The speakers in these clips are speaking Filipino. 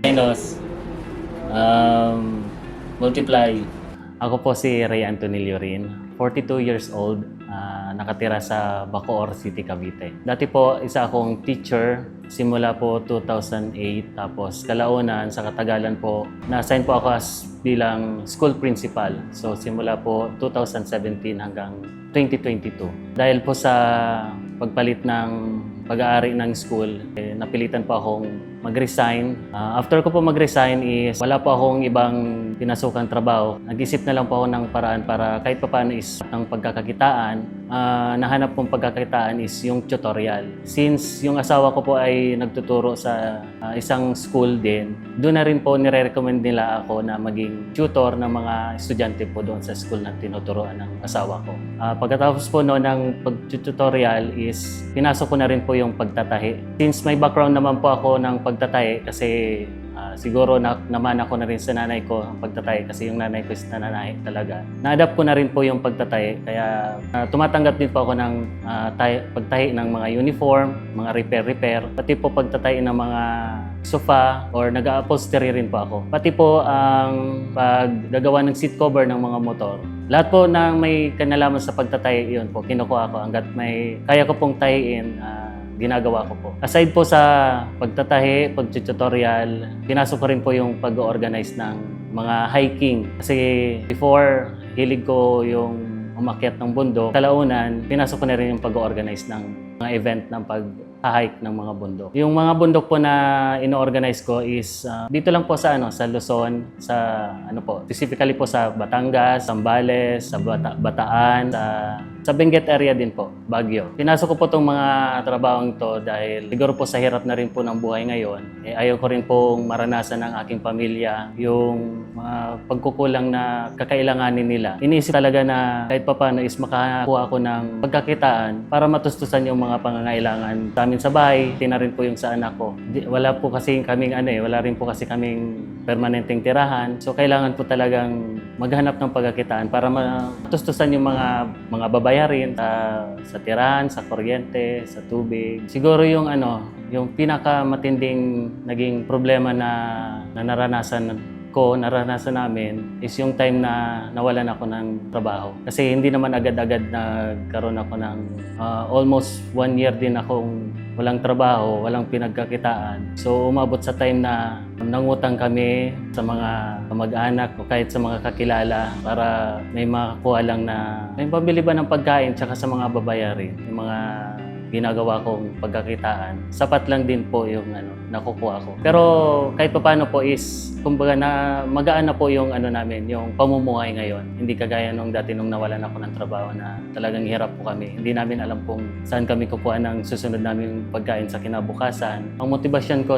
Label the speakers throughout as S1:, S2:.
S1: Minus, um, multiply. Ako po si Ray Anthony Llorin, 42 years old, nakatira sa Bacoor City, Cavite. Dati po, isa akong teacher, simula po 2008, tapos kalaunan sa Katagalan po, na-assign po ako as bilang school principal. So simula po 2017 hanggang 2022. Dahil po sa pagpalit ng pag-aari ng school, napilitan po akong mag-resign. After ko po mag-resign is wala po akong ibang pinasukang trabaho. Nag-isip na lang po ako ng paraan para kahit papaano is ng pagkakakitaan. Nahanap kong pagkakakitaan is yung tutorial. Since yung asawa ko po ay nagtuturo sa isang school din, doon na rin po nire-recommend nila ako na maging tutor ng mga estudyante po doon sa school na tinuturoan ng asawa ko. Pagkatapos po noon ng pag-tutorial is pinasok ko na rin po yung pagtatahi. Since may background naman po ako ng pagtatahi kasi siguro naman ako na rin sa nanay ko ang pagtatahi kasi yung nanay ko is nananahi talaga. Na-adapt ko na rin po yung pagtatahi kaya tumatanggap din po ako ng pagtahi ng mga uniform, mga repair, pati po pagtatahi ng mga sofa or nag-upholstery rin po ako. Pati po ang paggagawa ng seat cover ng mga motor. Lahat po na may kanalaman sa pagtatahi, yun po, kinukuha ko hanggat may kaya ko pong tahiin, ginagawa ko po. Aside po sa pagtatahi, pag-tutorial, pinasok ko rin po yung pag-organize ng mga hiking. Kasi before, hilig ko yung umakyat ng bundok. Kalaunan, pinasok ko na rin yung pag-organize ng mga event ng pag-hike ng mga bundok. Yung mga bundok po na ino-organize ko is dito lang po sa sa Luzon, sa specifically po sa Batangas, Zambales, sa Bataan, sa Benguet area din po, Baguio. Pinasok ko po itong mga trabahong to dahil siguro po sa hirap na rin po ng buhay ngayon. Ayaw ko rin pong maranasan ng aking pamilya yung mga pagkukulang na kakailanganin nila. Iniisip talaga na kahit papaano is makakuha ako ng pagkakitaan para matustusan yung mga pangangailangan sa amin sa bahay, tina rin po yung sa anak ko. Wala po kasi kaming wala rin po kasi kaming permanenteng tirahan. So kailangan po talagang maghanap ng pagkakitaan para matustusan yung mga babayarin sa tirahan, sa kuryente, sa tubig. Siguro yung yung pinakamatinding naging problema na naranasan namin is yung time na nawalan ako ng trabaho. Kasi hindi naman agad-agad nagkaroon ako ng almost 1 year din akong walang trabaho, walang pinagkakitaan. So umabot sa time na nangutang kami sa mga kamag-anak o kahit sa mga kakilala para may makakuha lang na may pambili ba ng pagkain tsaka sa mga babayarin. Yung mga ginagawa kong pagkakitaan, sapat lang din po yung nakukuha ko. Pero kahit paano po is, kumbaga magaan na po yung namin, yung pamumuhay ngayon. Hindi kagaya nung dati nung nawalan ako ng trabaho na talagang hirap po kami. Hindi namin alam kung saan kami kukuha ng susunod namin pagkain sa kinabukasan. Ang motibasyon ko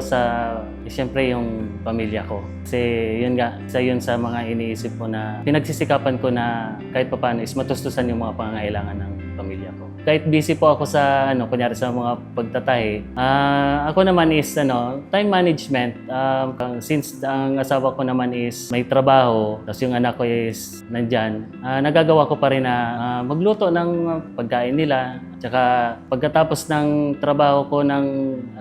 S1: siyempre yung pamilya ko. Kasi yun nga, yun sa mga iniisip ko na pinagsisikapan ko na kahit paano is matustusan yung mga pangangailangan ng pamilya ko. Kahit busy po ako sa kunyari sa mga pagtatahi, ako naman is time management. Since ang asawa ko naman is may trabaho, tapos yung anak ko is nandyan, nagagawa ko pa rin na magluto ng pagkain nila. Tsaka pagkatapos ng trabaho ko ng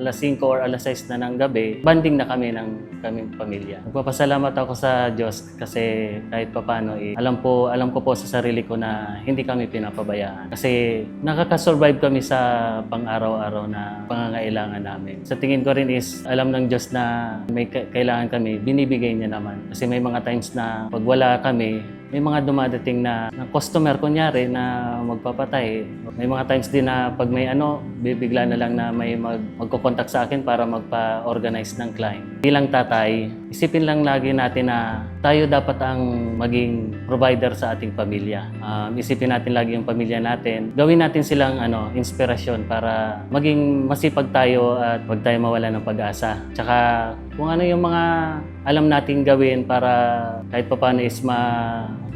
S1: alas 5 or alas 6 na ng gabi, banding na kami ng kaming pamilya. Nagpapasalamat ako sa Diyos kasi kahit papano alam ko po sa sarili ko na hindi kami pinapabayaan. Kasi nakaka-survive kami sa pang-araw-araw na pangangailangan namin. Sa tingin ko rin is alam ng Diyos na may kailangan kami, binibigay niya naman. Kasi may mga times na pag wala kami, may mga dumadating na customer kunyari na magpapatay. May mga times din na pag may bibigla na lang na may magko-contact sa akin para magpa-organize ng client. Bilang tatay, isipin lang lagi natin na tayo dapat ang maging provider sa ating pamilya. Isipin natin lagi yung pamilya natin. Gawin natin silang inspirasyon para maging masipag tayo at huwag tayo mawala ng pag-asa. Tsaka kung ano yung mga alam nating gawin para kahit papaano is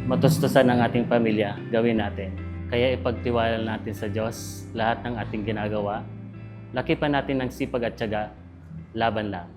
S1: matustusan ng ating pamilya, gawin natin. Kaya ipagtiwala natin sa Diyos lahat ng ating ginagawa. Lakipan natin ng sipag at tiyaga, laban lang.